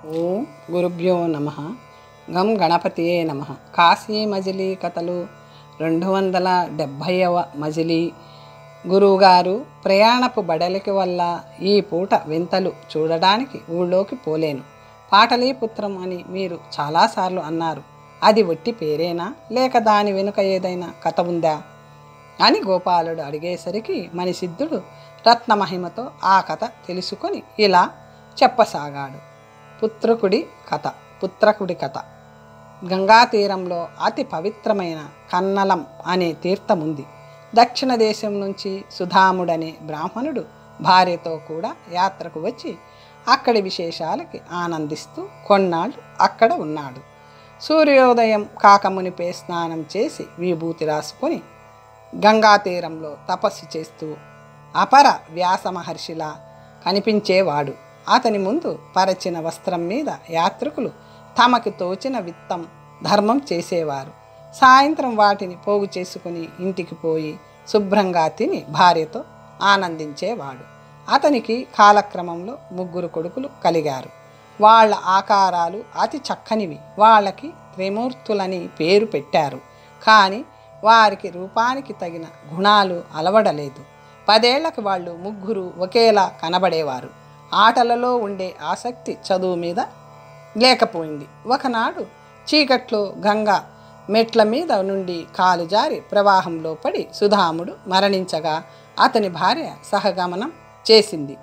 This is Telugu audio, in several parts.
ఓం గురుభ్యో నమ. గం గణపతియే నమ. కాశీ మజిలీ కథలు 270వ మజిలీ. గురువుగారు ప్రయాణపు బడలిక వల్ల ఈ పూట వింతలు చూడడానికి ఊళ్ళోకి పోలేను. పాటలీపుత్రం అని మీరు చాలాసార్లు అన్నారు. అది ఒట్టి పేరేనా, లేక దాని వెనుక ఏదైనా కథ ఉందా అని గోపాలుడు అడిగేసరికి మణిసిద్ధుడు రత్నమహిమతో ఆ కథ తెలుసుకొని ఇలా చెప్పసాగాడు. పుత్రకుడి కథ. గంగా తీరంలో అతి పవిత్రమైన కన్నలం అనే తీర్థముంది. దక్షిణ దేశం నుంచి సుధాముడనే బ్రాహ్మణుడు భార్యతో కూడా యాత్రకు వచ్చి అక్కడి విశేషాలకి ఆనందిస్తూ కొన్నాళ్ళు అక్కడ ఉన్నాడు. సూర్యోదయం కాకమునిపే స్నానం చేసి విభూతి రాసుకొని గంగా తీరంలో తపస్సు చేస్తూ అపర వ్యాస మహర్షిలా కనిపించేవాడు. అతని ముందు పరచిన వస్త్రం మీద యాత్రికులు తమకి తోచిన విత్తం ధర్మం చేసేవారు. సాయంత్రం వాటిని పోగు చేసుకుని ఇంటికి పోయి శుభ్రంగా తిని భార్యతో ఆనందించేవాడు. అతనికి కాలక్రమంలో 3 కొడుకులు కలిగారు. వాళ్ళ ఆకారాలు అతి చక్కనివి. వాళ్ళకి త్రిమూర్తులని పేరు పెట్టారు. కానీ వారికి రూపానికి తగిన గుణాలు అలవడలేదు. 10 ఏళ్లకు వాళ్ళు 3 ఒకేలా కనబడేవారు. ఆటలలో ఉండే ఆసక్తి చదువు మీద లేకపోయింది. ఒకనాడు చీకట్లో గంగ మెట్ల మీద నుండి కాలు జారి ప్రవాహంలో పడి సుధాముడు మరణించగా అతని భార్య సహగమనం చేసింది.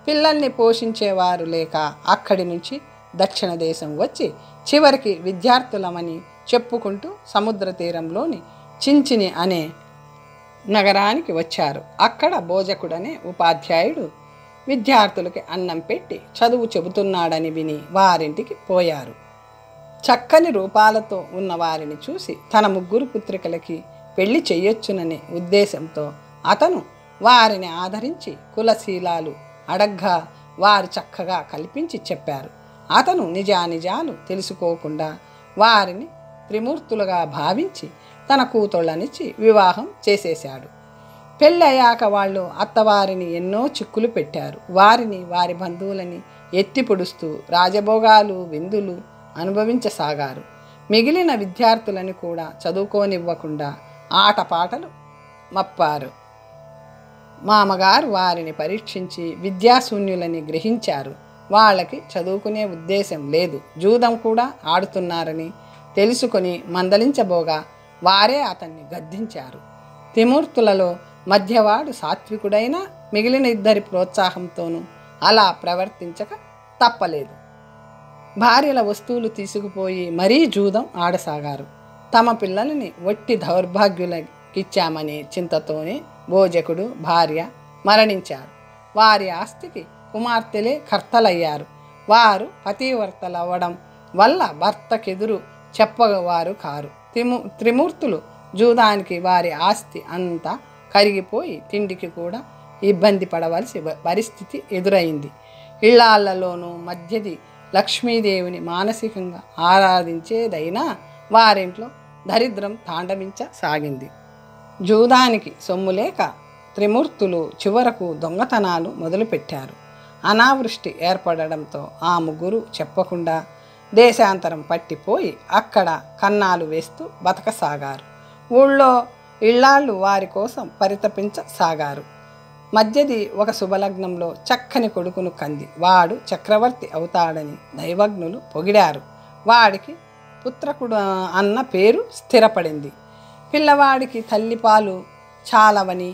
పిల్లల్ని పోషించేవారు లేక అక్కడి నుంచి దక్షిణ దేశం వచ్చి చివరికి విద్యార్థులమని చెప్పుకుంటూ సముద్ర తీరంలోని చించిని అనే నగరానికి వచ్చారు. అక్కడ భోజకుడనే ఉపాధ్యాయుడు విద్యార్థులకి అన్నం పెట్టి చదువు చెబుతున్నాడని విని వారింటికి పోయారు. చక్కని రూపాలతో ఉన్న వారిని చూసి తన 3 పుత్రికలకి పెళ్లి చెయ్యొచ్చుననే ఉద్దేశంతో అతను వారిని ఆదరించి కులశీలాలు అడగ్గా వారు చక్కగా కల్పించి చెప్పారు. అతను నిజానిజాలు తెలుసుకోకుండా వారిని త్రిమూర్తులుగా భావించి తన కూతుళ్ళనిచ్చి వివాహం చేసేశాడు. పెళ్ళయ్యాక వాళ్ళు అత్తవారిని ఎన్నో చిక్కులు పెట్టారు. వారిని వారి బంధువులని ఎత్తి పొడుస్తూ రాజభోగాలు విందులు అనుభవించసాగారు. మిగిలిన విద్యార్థులని కూడా చదువుకోనివ్వకుండా ఆటపాటలు మప్పారు. మామగారు వారిని పరీక్షించి విద్యాశూన్యులని గ్రహించారు. వాళ్ళకి చదువుకునే ఉద్దేశం లేదు, జూదం కూడా ఆడుతున్నారని తెలుసుకొని మందలించబోగా వారే అతన్ని గద్దించారు. త్రిమూర్తులలో మధ్యవాడు సాత్వికుడైన మిగిలిన 2 ప్రోత్సాహంతోనూ అలా ప్రవర్తించక తప్పలేదు. భార్యల వస్తువులు తీసుకుపోయి మరీ జూదం ఆడసాగారు. తమ పిల్లలని ఒట్టి దౌర్భాగ్యులకిచ్చామనే చింతతోనే భోజకుడు భార్య మరణించారు. వారి ఆస్తికి కుమార్తెలే కర్తలయ్యారు. వారు పతివర్తలవ్వడం వల్ల భర్తకెదురు చెప్పవారు కారు. త్రిమూర్తులు జూదానికి వారి ఆస్తి అంతా కరిగిపోయి తిండికి కూడా ఇబ్బంది పడవలసి పరిస్థితి ఎదురైంది. ఇళ్లాళ్లలోనూ మధ్యది లక్ష్మీదేవిని మానసికంగా ఆరాధించేదైనా వారింట్లో దరిద్రం తాండవించసాగింది. జూదానికి సొమ్ము లేక త్రిమూర్తులు చివరకు దొంగతనాలు మొదలుపెట్టారు. అనావృష్టి ఏర్పడడంతో ఆ 3 చెప్పకుండా దేశాంతరం పట్టిపోయి అక్కడ కన్నాలు వేస్తూ బతకసాగారు. ఊళ్ళో ఇళ్ళాళ్ళు వారి కోసం పరితపించసాగారు. మధ్యది ఒక శుభలగ్నంలో చక్కని కొడుకును కంది. వాడు చక్రవర్తి అవుతాడని దైవజ్ఞులు పొగిడారు. వాడికి పుత్రకుడు అన్న పేరు స్థిరపడింది. పిల్లవాడికి తల్లిపాలు చాలవని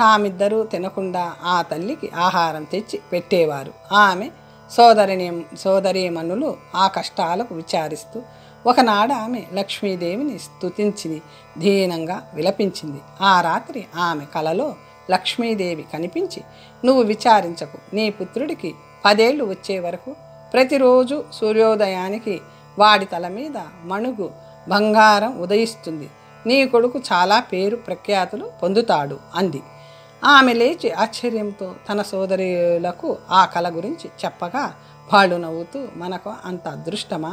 తామిద్దరూ తినకుండా ఆ తల్లికి ఆహారం తెచ్చి పెట్టేవారు. ఆమె సోదరీమణులు ఆ కష్టాలకు విచారిస్తూ ఒకనాడు ఆమె లక్ష్మీదేవిని స్తుతించి దీనంగా విలపించింది. ఆ రాత్రి ఆమె కలలో లక్ష్మీదేవి కనిపించి, నువ్వు విచారించకు, నీ పుత్రుడికి 10 ఏళ్ళు వచ్చే వరకు ప్రతిరోజు సూర్యోదయానికి వాడి తల మీద మణుగు బంగారం ఉదయిస్తుంది. నీ కొడుకు చాలా పేరు ప్రఖ్యాతులు పొందుతాడు అంది. ఆమె లేచి ఆశ్చర్యంతో తన సోదరులకు ఆ కళ గురించి చెప్పగా వాళ్ళు నవ్వుతూ, మనకు అంత అదృష్టమా,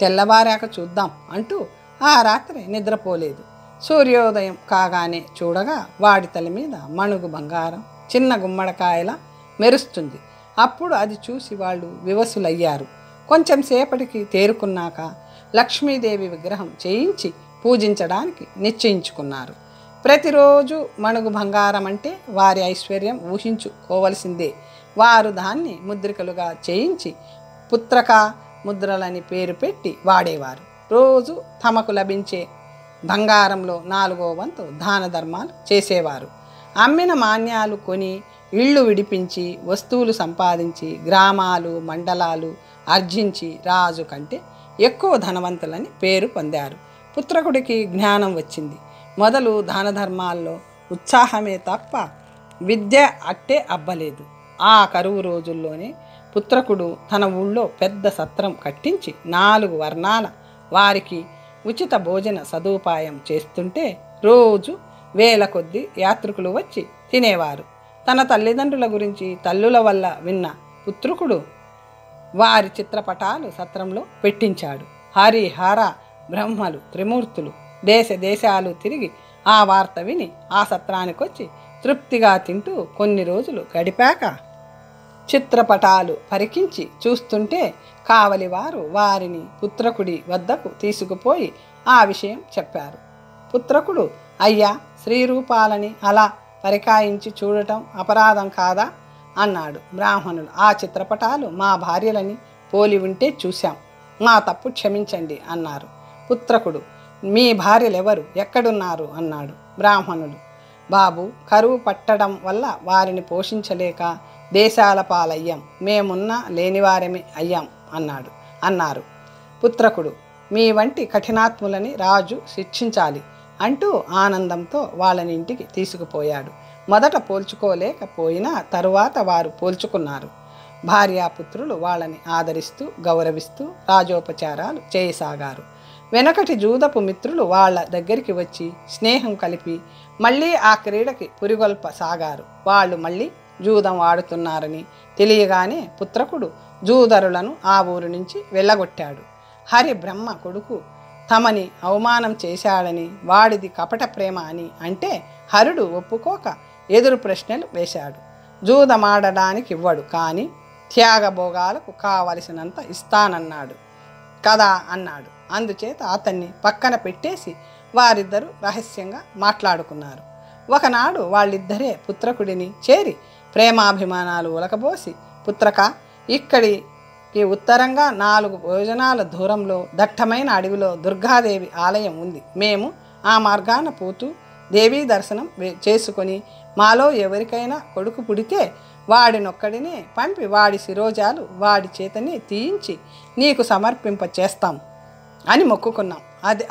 తెల్లవారాక చూద్దాం అంటూ ఆ రాత్రి నిద్రపోలేదు. సూర్యోదయం కాగానే చూడగా వాడి తల మీద మణుగు బంగారం చిన్న గుమ్మడికాయలా మెరుస్తుంది. అప్పుడు అది చూసి వాళ్ళు వివసులయ్యారు. కొంచెం సేపటికి తేరుకున్నాక లక్ష్మీదేవి విగ్రహం చేయించి పూజించడానికి నిశ్చయించుకున్నారు. ప్రతిరోజు మణుగు బంగారం అంటే వారి ఐశ్వర్యం ఊహించుకోవలసిందే. వారు దాన్ని ముద్రికలుగా చేయించి పుత్రక ముద్రలని పేరు పెట్టి వాడేవారు. రోజు తమకు లభించే బంగారంలో 4వ వంతు దాన ధర్మాలు చేసేవారు. అమ్మిన మాన్యాలు కొని ఇళ్ళు విడిపించి వస్తువులు సంపాదించి గ్రామాలు మండలాలు ఆర్జించి రాజు కంటే ఎక్కువ ధనవంతులని పేరు పొందారు. పుత్రకుడికి జ్ఞానం వచ్చింది. మొదలు దాన ధర్మాల్లో ఉత్సాహమే తప్ప విద్య అట్టే అబ్బలేదు. ఆ కరువు రోజుల్లోనే పుత్రకుడు తన ఊళ్ళో పెద్ద సత్రం కట్టించి 4 వర్ణాల వారికి ఉచిత భోజన సదుపాయం చేస్తుంటే రోజు వేల కొద్దీ యాత్రికులు వచ్చి తినేవారు. తన తల్లిదండ్రుల గురించి తల్లుల వల్ల విన్న పుత్రకుడు వారి చిత్రపటాలు సత్రంలో పెట్టించాడు. హరి హర బ్రహ్మలు త్రిమూర్తులు దేశ దేశాలు తిరిగి ఆ వార్త విని ఆ సత్రానికి వచ్చి తృప్తిగా తింటూ కొన్ని రోజులు గడిపాక చిత్రపటాలు పరికించి చూస్తుంటే కావలివారు వారిని పుత్రకుడి వద్దకు తీసుకుపోయి ఆ విషయం చెప్పారు. పుత్రకుడు, అయ్యా, శ్రీరూపాలని అలా పరికాయించి చూడటం అపరాధం కాదా అన్నాడు. బ్రాహ్మణులు, ఆ చిత్రపటాలు మా భార్యలని పోలి ఉంటే చూశాం, మా తప్పు క్షమించండి అన్నారు. పుత్రకుడు, మీ భార్యలెవరు, ఎక్కడున్నారు అన్నాడు. బ్రాహ్మణుడు, బాబు, కరువు పట్టడం వల్ల వారిని పోషించలేక దేశాల పాలయ్యాం, మేమున్నా లేనివారమే అయ్యాం అన్నారు. పుత్రకుడు, మీ వంటి కఠినాత్ములని రాజు శిక్షించాలి అంటూ ఆనందంతో వాళ్ళని ఇంటికి తీసుకుపోయాడు. మొదట పోల్చుకోలేకపోయినా తరువాత వారు పోల్చుకున్నారు. భార్యాపుత్రులు వాళ్ళని ఆదరిస్తూ గౌరవిస్తూ రాజోపచారాలు చేయసాగారు. వెనకటి జూదపు మిత్రులు వాళ్ళ దగ్గరికి వచ్చి స్నేహం కలిపి మళ్ళీ ఆ క్రీడకి పురిగొల్ప సాగారు. వాళ్ళు మళ్ళీ జూదం ఆడుతున్నారని తెలియగానే పుత్రకుడు జూదరులను ఆ ఊరు నుంచి వెళ్ళగొట్టాడు. హరి బ్రహ్మ కొడుకు తమని అవమానం చేశాడని, వాడిది కపట ప్రేమ అని అంటే హరుడు ఒప్పుకోక ఎదురు ప్రశ్నలు వేశాడు. జూదమాడడానికి ఇవ్వడు, కానీ త్యాగభోగాలకు కావలసినంత ఇస్తానన్నాడు కదా అన్నాడు. అందుచేత అతన్ని పక్కన పెట్టేసి వారిద్దరూ రహస్యంగా మాట్లాడుకున్నారు. ఒకనాడు వాళ్ళిద్దరే పుత్రకుడిని చేరి ప్రేమాభిమానాలు ఉలకబోసి, పుత్రక, ఇక్కడికి ఉత్తరంగా 4 భోజనాల దూరంలో దట్టమైన అడవిలో దుర్గాదేవి ఆలయం ఉంది. మేము ఆ మార్గాన పోతూ దేవీ దర్శనం చేసుకొని మాలో ఎవరికైనా కొడుకు పుడితే వాడినొక్కడినే పంపి వాడి శిరోజాలు వాడి చేతనే తీయించి నీకు సమర్పింప చేస్తాం అని మొక్కుకున్నాం.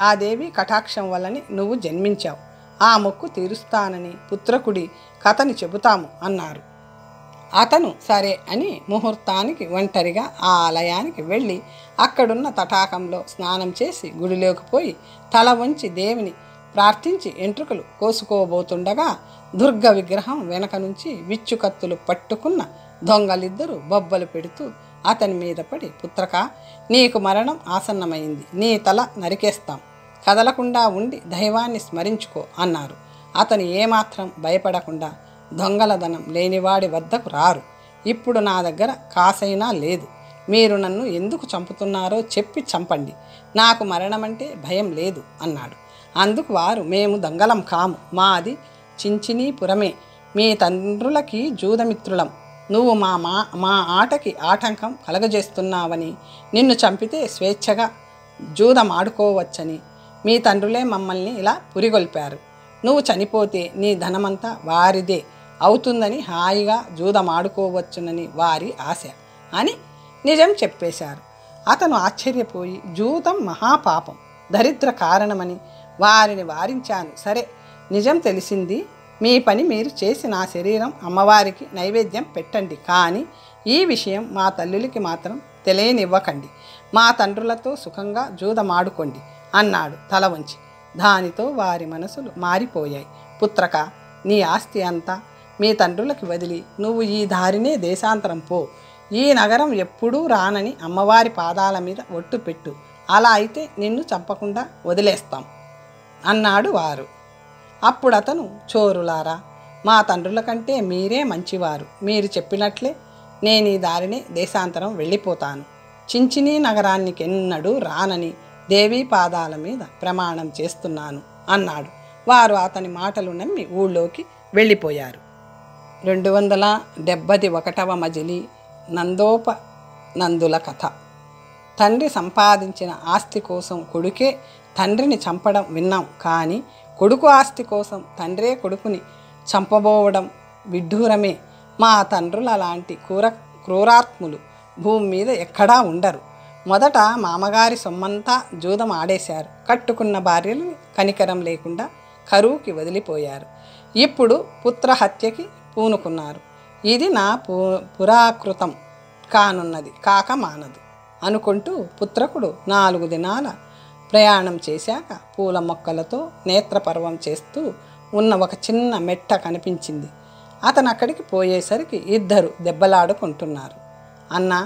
ఆ దేవి కటాక్షం వల్లని నువ్వు జన్మించావు. ఆ మొక్కు తీరుస్తానని పుత్రకుడి కథని చెబుతాము అన్నారు. అతను సరే అని ముహూర్తానికి ఒంటరిగా ఆ ఆలయానికి వెళ్ళి అక్కడున్న తటాకంలో స్నానం చేసి గుడిలోకి పోయి తల వంచి దేవిని ప్రార్థించి ఎంట్రుకలు కోసుకోబోతుండగా దుర్గ విగ్రహం వెనక నుంచి విచ్చుకత్తులు పట్టుకున్న దొంగలిద్దరూ బొబ్బలు పెడుతూ అతని మీద పడి, పుత్రక, నీకు మరణం ఆసన్నమైంది, నీ తల నరికేస్తాం, కదలకుండా ఉండి దైవాన్ని స్మరించుకో అన్నారు. అతను ఏమాత్రం భయపడకుండా, దొంగల ధనం లేనివాడి వద్దకు రారు, ఇప్పుడు నా దగ్గర కాసైనా లేదు, మీరు నన్ను ఎందుకు చంపుతున్నారో చెప్పి చంపండి, నాకు మరణమంటే భయం లేదు అన్నాడు. అందుకు వారు, మేము దొంగలం కాము, మాది చించినీపురమే, మీ తండ్రులకి జూదమిత్రులం, నువ్వు మా ఆటకి ఆటంకం కలగజేస్తున్నావని, నిన్ను చంపితే స్వేచ్ఛగా జూదమాడుకోవచ్చని మీ తండ్రులే మమ్మల్ని ఇలా పురిగొల్పారు, నువ్వు చనిపోతే నీ ధనమంతా వారిదే అవుతుందని హాయిగా జూదమాడుకోవచ్చునని వారి ఆశ అని నిజం చెప్పేశారు. అతను ఆశ్చర్యపోయి, జూదం మహాపాపం, దరిద్ర కారణమని వారిని వారించాను. సరే, నిజం తెలిసింది, మీ పని మీరు చేసి నా శరీరం అమ్మవారికి నైవేద్యం పెట్టండి, కానీ ఈ విషయం మా తల్లులకి మాత్రం తెలియనివ్వకండి, మా తండ్రులతో సుఖంగా జూదమాడుకోండి అన్నాడు తల వంచి. దానితో వారి మనసులు మారిపోయాయి. పుత్రక, నీ ఆస్తి అంతా మీ తండ్రులకి వదిలి నువ్వు ఈ దారినే దేశాంతరం పో, ఈ నగరం ఎప్పుడూ రానని అమ్మవారి పాదాల మీద ఒట్టు పెట్టు, అలా అయితే నిన్ను చంపకుండా వదిలేస్తాం అన్నాడు వారు. అప్పుడు అతను, చోరులారా, మా తండ్రుల కంటే మీరే మంచివారు, మీరు చెప్పినట్లే నేను ఈ దారినే దేశాంతరం వెళ్ళిపోతాను, చించినీ నగరానికి ఎన్నడూ రానని దేవీ పాదాల మీద ప్రమాణం చేస్తున్నాను అన్నాడు. వారు అతని మాటలు నమ్మి ఊళ్ళోకి వెళ్ళిపోయారు. 271వ మజిలీ నందోపనందుల కథ. తండ్రి సంపాదించిన ఆస్తి కోసం కొడుకే తండ్రిని చంపడం విన్నాం, కానీ కొడుకు ఆస్తి కోసం తండ్రే కొడుకుని చంపబోవడం విడ్డూరమే. మా తండ్రుల లాంటి క్రూరాత్ములు భూమి మీద ఎక్కడా ఉండరు. మొదట మామగారి సొమ్మంతా జూదం ఆడేశారు. కట్టుకున్న భార్యలను కనికరం లేకుండా కరువుకి వదిలిపోయారు. ఇప్పుడు పుత్రహత్యకి పూనుకున్నారు. ఇది నా పురాకృతం కానున్నది కాక మానదు అనుకుంటూ పుత్రకుడు 4 దినాల ప్రయాణం చేశాక పూల మొక్కలతో నేత్రపర్వం చేస్తూ ఉన్న ఒక చిన్న మెట్ట కనిపించింది. అతను అక్కడికి పోయేసరికి ఇద్దరు దెబ్బలాడుకుంటున్నారు. అన్నా,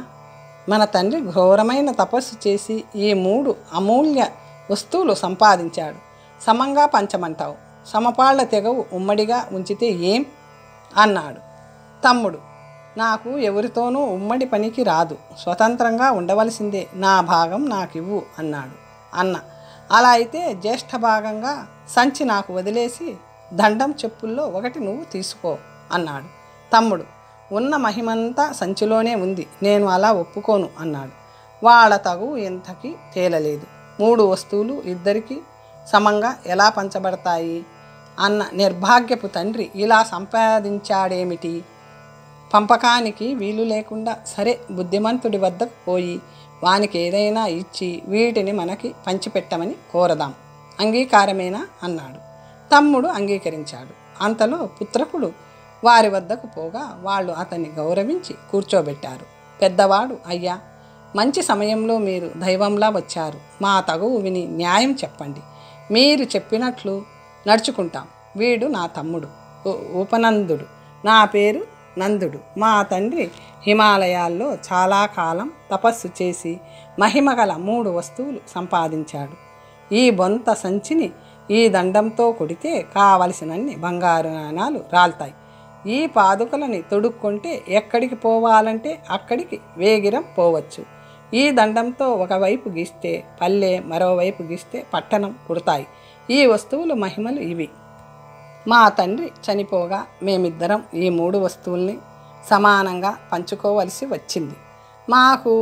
మన తండ్రి ఘోరమైన తపస్సు చేసి ఈ 3 అమూల్య వస్తువులు సంపాదించాడు. సమంగా పంచమంటావు. సమపాళ్ల తెగవు ఉమ్మడిగా ఉంచితే ఏం అన్నాడు. తమ్ముడు, నాకు ఎవరితోనూ ఉమ్మడి పనికి రాదు, స్వతంత్రంగా ఉండవలసిందే, నా భాగం నాకివ్వు అన్నాడు. అన్న, అలా అయితే జ్యేష్ఠ భాగంగా సంచి నాకు వదిలేసి దండం చెప్పుల్లో ఒకటి నువ్వు తీసుకో అన్నాడు. తమ్ముడు, ఉన్న మహిమంతా సంచిలోనే ఉంది, నేను అలా ఒప్పుకోను అన్నాడు. వాళ్ళ తగువు ఎంతకి తేలలేదు. 3 వస్తువులు ఇద్దరికి సమంగా ఎలా పంచబడతాయి? అన్న నిర్భాగ్యపు తండ్రి ఇలా సంపాదించాడేమిటి? పంపకానికి వీలు లేకుండా సరే, బుద్ధిమంతుడి వద్దకు పోయి వానికి ఏదైనా ఇచ్చి వీటిని మనకి పంచిపెట్టమని కోరదాం, అంగీకారమేనా అన్నాడు. తమ్ముడు అంగీకరించాడు. అంతలో పుత్రకుడు వారి వద్దకు పోగా వాళ్ళు అతన్ని గౌరవించి కూర్చోబెట్టారు. పెద్దవాడు, అయ్యా, మంచి సమయంలో మీరు దైవంలా వచ్చారు. మా తగువు విని న్యాయం చెప్పండి. మీరు చెప్పినట్లు నడుచుకుంటాం. వీడు నా తమ్ముడు ఉపనందుడు, నా పేరు నందుడు. మా తండ్రి హిమాలయాల్లో చాలా కాలం తపస్సు చేసి మహిమగల 3 వస్తువులు సంపాదించాడు. ఈ బొంత సంచిని ఈ దండంతో కొడితే కావలసినన్ని బంగారు నాణాలు రాల్తాయి. ఈ పాదుకలని తొడుక్కుంటే ఎక్కడికి పోవాలంటే అక్కడికి వేగిరం పోవచ్చు. ఈ దండంతో ఒకవైపు గీస్తే పల్లె, మరోవైపు గీస్తే పట్టణం పుడతాయి. ఈ వస్తువుల మహిమలు ఇవి. మా తండ్రి చనిపోగా మేమిద్దరం ఈ 3 వస్తువుల్ని సమానంగా పంచుకోవలసి వచ్చింది. మాకు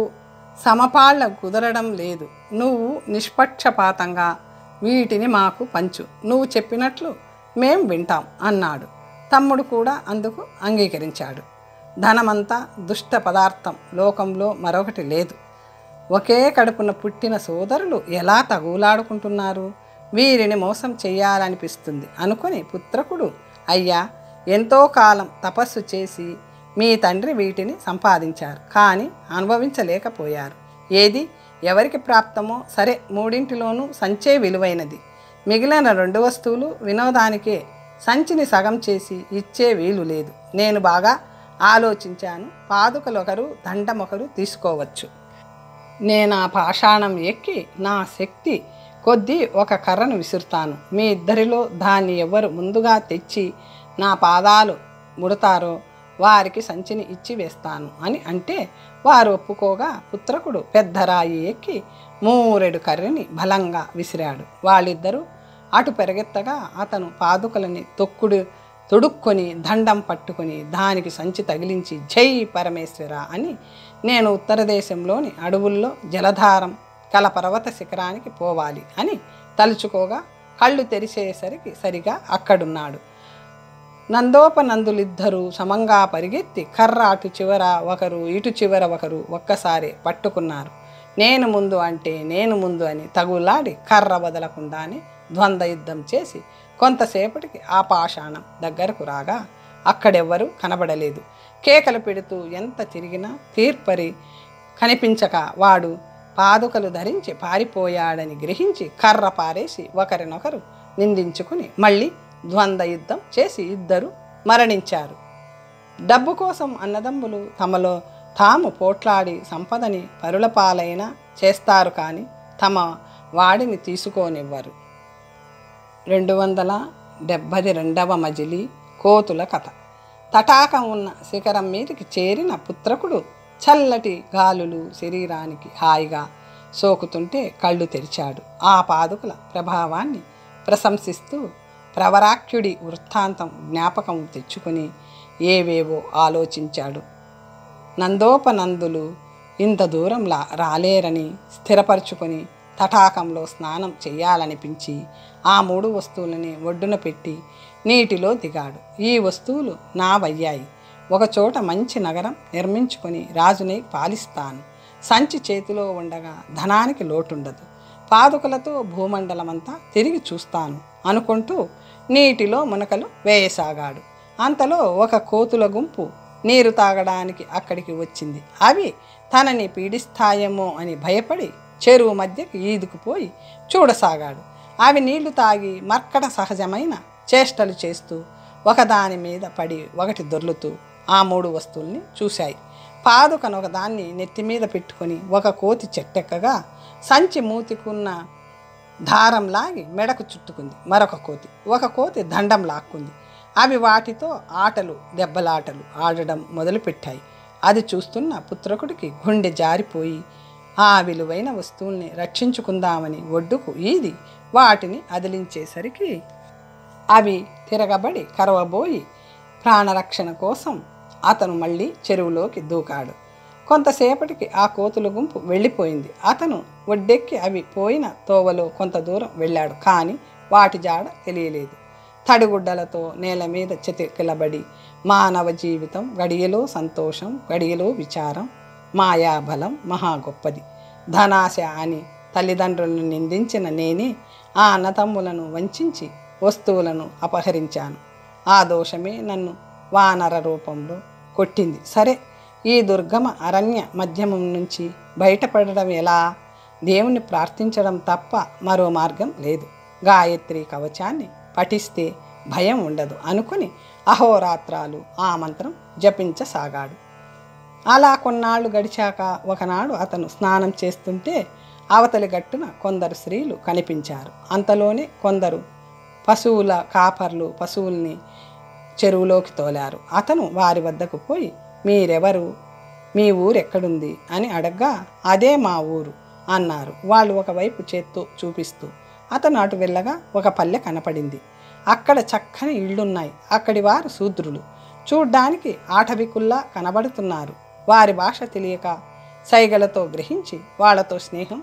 సమపాళ్ళ కుదరడం లేదు. నువ్వు నిష్పక్షపాతంగా వీటిని మాకు పంచు. నువ్వు చెప్పినట్లు మేం వింటాం అన్నాడు. తమ్ముడు కూడా అందుకు అంగీకరించాడు. ధనమంతా దుష్ట పదార్థం, లోకంలో మరొకటి లేదు. ఒకే కడుపున పుట్టిన సోదరులు ఎలా తగులాడుకుంటున్నారు? వీరిని మోసం చెయ్యాలనిపిస్తుంది అనుకుని పుత్రకుడు, అయ్యా, ఎంతో కాలం తపస్సు చేసి మీ తండ్రి వీటిని సంపాదించారు, కానీ అనుభవించలేకపోయారు. ఏది ఎవరికి ప్రాప్తమో సరే, 3ంటిలోనూ సంచే విలువైనది. మిగిలిన 2 వస్తువులు వినోదానికే. సంచిని సగం చేసి ఇచ్చే వీలు లేదు. నేను బాగా ఆలోచించాను. పాదుకలొకరు, దండమొకరు తీసుకోవచ్చు. నేను ఆ పాషాణం ఎక్కి నా శక్తి కొద్దీ ఒక కర్రను విసురుతాను. మీ ఇద్దరిలో దాన్ని ఎవరు ముందుగా తెచ్చి నా పాదాలు ముడతారో వారికి సంచిని ఇచ్చి వేస్తాను అని అంటే వారు ఒప్పుకోగా పుత్రకుడు పెద్ద రాయి ఎక్కి 3 కర్రని బలంగా విసిరాడు. వాళ్ళిద్దరూ అటు పెరగెత్తగా అతను పాదుకలని తొడుక్కొని దండం పట్టుకొని దానికి సంచి తగిలించి జై పరమేశ్వర అని నేను ఉత్తర దేశంలోని అడవుల్లో జలధారం కల పర్వత శిఖరానికి పోవాలి అని తలుచుకోగా కళ్ళు తెరిచేసరికి సరిగా అక్కడున్నాడు. నందోపనందులిద్దరూ సమంగా పరిగెత్తి కర్ర అటు చివర ఒకరు, ఇటు చివర ఒకరు ఒక్కసారి పట్టుకున్నారు. నేను ముందు అంటే నేను ముందు అని తగులాడి కర్ర వదలకుండానే ద్వంద్వ యుద్ధం చేసి కొంతసేపటికి ఆ పాషాణం దగ్గరకు రాగా అక్కడెవ్వరూ కనబడలేదు. కేకలు పెడుతూ ఎంత తిరిగినా తీర్పరి కనిపించక వాడు పాదుకలు ధరించి పారిపోయాడని గ్రహించి కర్ర పారేసి ఒకరినొకరు నిందించుకుని మళ్ళీ ద్వంద్వ యుద్ధం చేసి ఇద్దరు మరణించారు. డబ్బు కోసం అన్నదమ్ములు తమలో తాము పోట్లాడి సంపదని పరులపాలైనా చేస్తారు, కానీ తమ వాడిని తీసుకోనివ్వరు. 272వ మజిలీ కోతుల కథ. తటాకం ఉన్న శిఖరం మీదకి చేరిన పుత్రకుడు చల్లటి గాలులు శరీరానికి హాయిగా సోకుతుంటే కళ్ళు తెరిచాడు. ఆ పాదుకల ప్రభావాన్ని ప్రశంసిస్తూ ప్రవరాఖ్యుడి వృత్తాంతం జ్ఞాపకం తెచ్చుకొని ఏవేవో ఆలోచించాడు. నందోపనందులు ఇంత దూరం రాలేరని స్థిరపరుచుకొని తటాకంలో స్నానం చెయ్యాలనిపించి ఆ 3 వస్తువులని ఒడ్డున పెట్టి నీటిలో దిగాడు. ఈ వస్తువులు నావయ్యాయి. ఒకచోట మంచి నగరం నిర్మించుకొని రాజుని పాలిస్తాను. సంచి చేతిలో ఉండగా ధనానికి లోటుండదు. పాదుకలతో భూమండలమంతా తిరిగి చూస్తాను అనుకుంటూ నీటిలో మునకలు వేయసాగాడు. అంతలో ఒక కోతుల గుంపు నీరు తాగడానికి అక్కడికి వచ్చింది. అవి తనని పీడిస్తాయేమో అని భయపడి చెరువు మధ్యకి ఈదుకుపోయి చూడసాగాడు. అవి నీళ్లు తాగి మర్కట సహజమైన చేష్టలు చేస్తూ ఒకదాని మీద పడి ఒకటి దొర్లుతూ ఆ 3 వస్తువుల్ని చూశాయి. పాదుకను ఒకదాన్ని నెత్తిమీద పెట్టుకొని ఒక కోతి చెట్టెక్కగా సంచి మూతికున్న దారం లాగి మెడకు చుట్టుకుంది. ఒక కోతి దండం లాక్కుంది. అవి వాటితో దెబ్బలాటలు ఆడడం మొదలుపెట్టాయి. అది చూస్తున్న పుత్రకుడికి గుండె జారిపోయి ఆ విలువైన వస్తువుల్ని రక్షించుకుందామని ఒడ్డుకు ఈది వాటిని అదిలించేసరికి అవి తిరగబడి కరవబోయి ప్రాణరక్షణ కోసం అతను మళ్ళీ చెరువులోకి దూకాడు. కొంతసేపటికి ఆ కోతుల గుంపు వెళ్ళిపోయింది. అతను ఒడ్డెక్కి అవి పోయిన తోవలో కొంత దూరం వెళ్ళాడు. కానీ వాటి జాడ తెలియలేదు. తడిగుడ్డలతో నేల మీద చెతికిలబడి మానవ జీవితం గడియలో సంతోషం, గడియలో విచారం, మాయాబలం మహా గొప్పది, ధనాశ అని తల్లిదండ్రులను నిందించిన నేనే ఆ అన్నతమ్ములను వంచి వస్తువులను అపహరించాను. ఆ దోషమే నన్ను వానర రూపంలో కొట్టింది. సరే, ఈ దుర్గమ అరణ్య మధ్యమం నుంచి బయటపడడం ఎలా? దేవుణ్ణి ప్రార్థించడం తప్ప మరో మార్గం లేదు. గాయత్రి కవచాన్ని పఠిస్తే భయం ఉండదు అనుకుని అహోరాత్రాలు ఆ మంత్రం జపించసాగాడు. అలా కొన్నాళ్ళు గడిచాక ఒకనాడు అతను స్నానం చేస్తుంటే అవతలి గట్టున కొందరు స్త్రీలు కనిపించారు. అంతలోనే కొందరు పశువుల కాపర్లు పశువుల్ని చెరువులోకి తోలారు. అతను వారి వద్దకు పోయి, మీరెవరు, మీ ఊరెక్కడుంది అని అడగ్గా అదే మా ఊరు అన్నారు. వాళ్ళు ఒకవైపు చేత్తో చూపిస్తూ. అతను అటు వెళ్ళగా ఒక పల్లె కనపడింది. అక్కడ చక్కని ఇళ్లున్నాయి. అక్కడి వారు శూద్రులు. చూడ్డానికి ఆటవికుల్లా కనబడుతున్నారు. వారి భాష తెలియక సైగలతో గ్రహించి వాళ్లతో స్నేహం